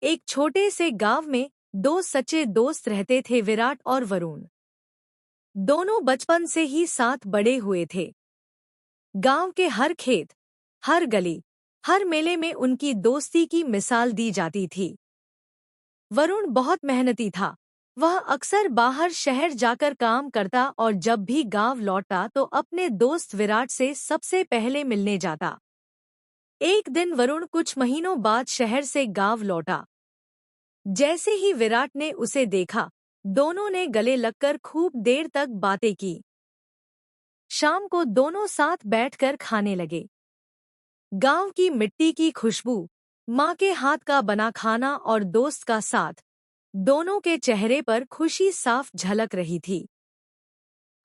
एक छोटे से गांव में दो सच्चे दोस्त रहते थे, विराट और वरुण। दोनों बचपन से ही साथ बड़े हुए थे। गांव के हर खेत, हर गली, हर मेले में उनकी दोस्ती की मिसाल दी जाती थी। वरुण बहुत मेहनती था। वह अक्सर बाहर शहर जाकर काम करता और जब भी गांव लौटता तो अपने दोस्त विराट से सबसे पहले मिलने जाता। एक दिन वरुण कुछ महीनों बाद शहर से गांव लौटा। जैसे ही विराट ने उसे देखा, दोनों ने गले लगकर खूब देर तक बातें की। शाम को दोनों साथ बैठकर खाने लगे। गांव की मिट्टी की खुशबू, माँ के हाथ का बना खाना और दोस्त का साथ, दोनों के चेहरे पर खुशी साफ झलक रही थी।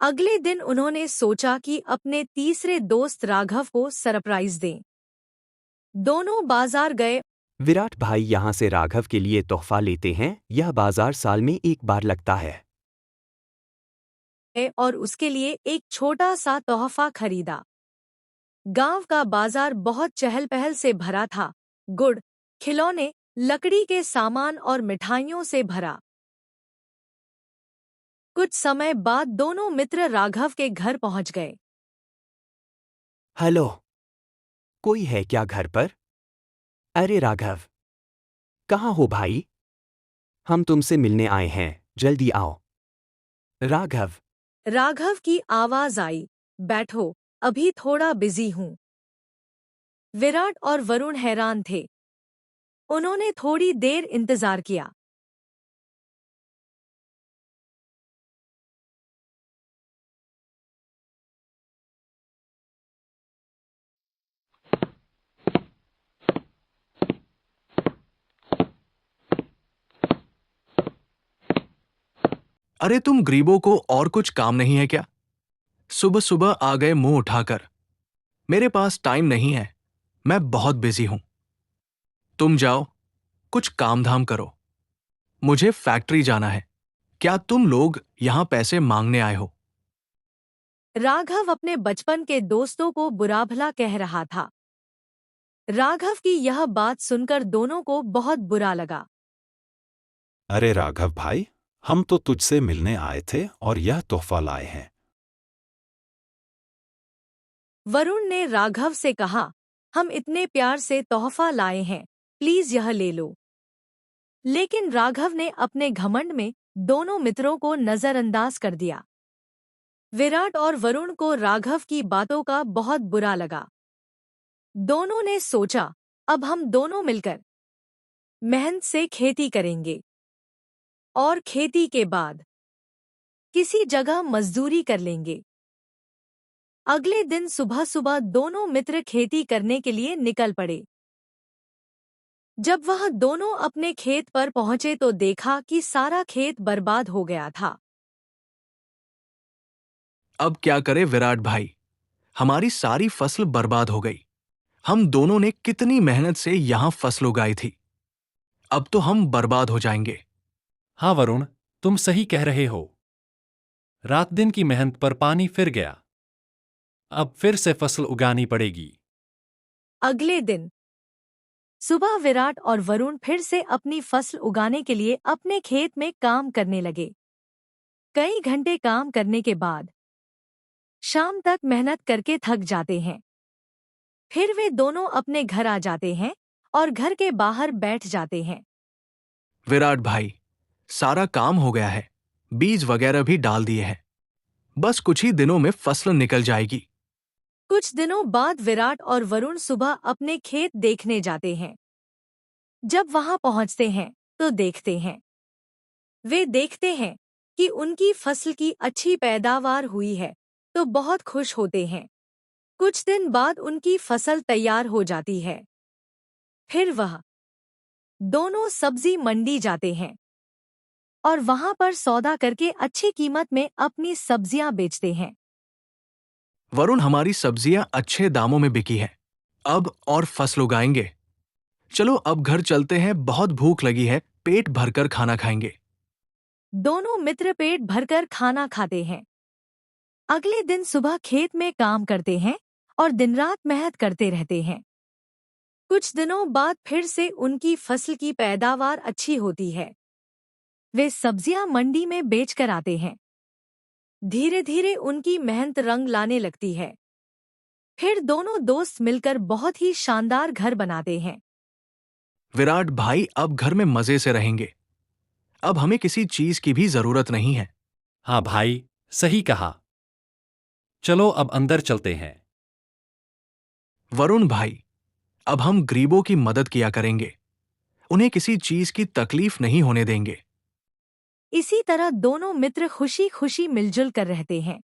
अगले दिन उन्होंने सोचा कि अपने तीसरे दोस्त राघव को सरप्राइज दें। दोनों बाजार गए विराट भाई यहाँ से राघव के लिए तोहफा लेते हैं। यह बाजार साल में एक बार लगता है। और उसके लिए एक छोटा सा तोहफा खरीदा। गांव का बाजार बहुत चहल पहल से भरा था। गुड़, खिलौने, लकड़ी के सामान और मिठाइयों से भरा। कुछ समय बाद दोनों मित्र राघव के घर पहुंच गए। हेलो, कोई है क्या घर पर? अरे राघव, कहाँ हो भाई? हम तुमसे मिलने आए हैं, जल्दी आओ। राघव की आवाज आई, बैठो, अभी थोड़ा बिजी हूं। विराट और वरुण हैरान थे। उन्होंने थोड़ी देर इंतजार किया। अरे तुम गरीबों को और कुछ काम नहीं है क्या? सुबह सुबह आ गए मुंह उठाकर। मेरे पास टाइम नहीं है, मैं बहुत बिजी हूं। तुम जाओ, कुछ काम धाम करो। मुझे फैक्ट्री जाना है। क्या तुम लोग यहां पैसे मांगने आए हो? राघव अपने बचपन के दोस्तों को बुरा भला कह रहा था। राघव की यह बात सुनकर दोनों को बहुत बुरा लगा। अरे राघव भाई, हम तो तुझसे मिलने आए थे और यह तोहफा लाए हैं। वरुण ने राघव से कहा, हम इतने प्यार से तोहफा लाए हैं, प्लीज यह ले लो। लेकिन राघव ने अपने घमंड में दोनों मित्रों को नजरअंदाज कर दिया। विराट और वरुण को राघव की बातों का बहुत बुरा लगा। दोनों ने सोचा, अब हम दोनों मिलकर मेहनत से खेती करेंगे और खेती के बाद किसी जगह मजदूरी कर लेंगे। अगले दिन सुबह सुबह दोनों मित्र खेती करने के लिए निकल पड़े। जब वह दोनों अपने खेत पर पहुंचे तो देखा कि सारा खेत बर्बाद हो गया था। अब क्या करें विराट भाई, हमारी सारी फसल बर्बाद हो गई। हम दोनों ने कितनी मेहनत से यहां फसल उगाई थी। अब तो हम बर्बाद हो जाएंगे। हाँ वरुण, तुम सही कह रहे हो। रात दिन की मेहनत पर पानी फिर गया। अब फिर से फसल उगानी पड़ेगी। अगले दिन सुबह विराट और वरुण फिर से अपनी फसल उगाने के लिए अपने खेत में काम करने लगे। कई घंटे काम करने के बाद शाम तक मेहनत करके थक जाते हैं। फिर वे दोनों अपने घर आ जाते हैं और घर के बाहर बैठ जाते हैं। विराट भाई, सारा काम हो गया है, बीज वगैरह भी डाल दिए हैं। बस कुछ ही दिनों में फसल निकल जाएगी। कुछ दिनों बाद विराट और वरुण सुबह अपने खेत देखने जाते हैं। जब वहां पहुंचते हैं तो वे देखते हैं कि उनकी फसल की अच्छी पैदावार हुई है, तो बहुत खुश होते हैं। कुछ दिन बाद उनकी फसल तैयार हो जाती है। फिर वह दोनों सब्जी मंडी जाते हैं और वहां पर सौदा करके अच्छी कीमत में अपनी सब्जियां बेचते हैं। वरुण, हमारी सब्जियां अच्छे दामों में बिकी हैं। अब और फसल उगाएंगे। चलो अब घर चलते हैं, बहुत भूख लगी है, पेट भरकर खाना खाएंगे। दोनों मित्र पेट भरकर खाना खाते हैं। अगले दिन सुबह खेत में काम करते हैं और दिन रात मेहनत करते रहते हैं। कुछ दिनों बाद फिर से उनकी फसल की पैदावार अच्छी होती है। वे सब्जियां मंडी में बेचकर आते हैं। धीरे धीरे उनकी मेहनत रंग लाने लगती है। फिर दोनों दोस्त मिलकर बहुत ही शानदार घर बनाते हैं। विराट भाई, अब घर में मजे से रहेंगे। अब हमें किसी चीज की भी जरूरत नहीं है। हाँ भाई, सही कहा। चलो अब अंदर चलते हैं। वरुण भाई, अब हम गरीबों की मदद किया करेंगे। उन्हें किसी चीज की तकलीफ नहीं होने देंगे। इसी तरह दोनों मित्र खुशी खुशी मिलजुल कर रहते हैं।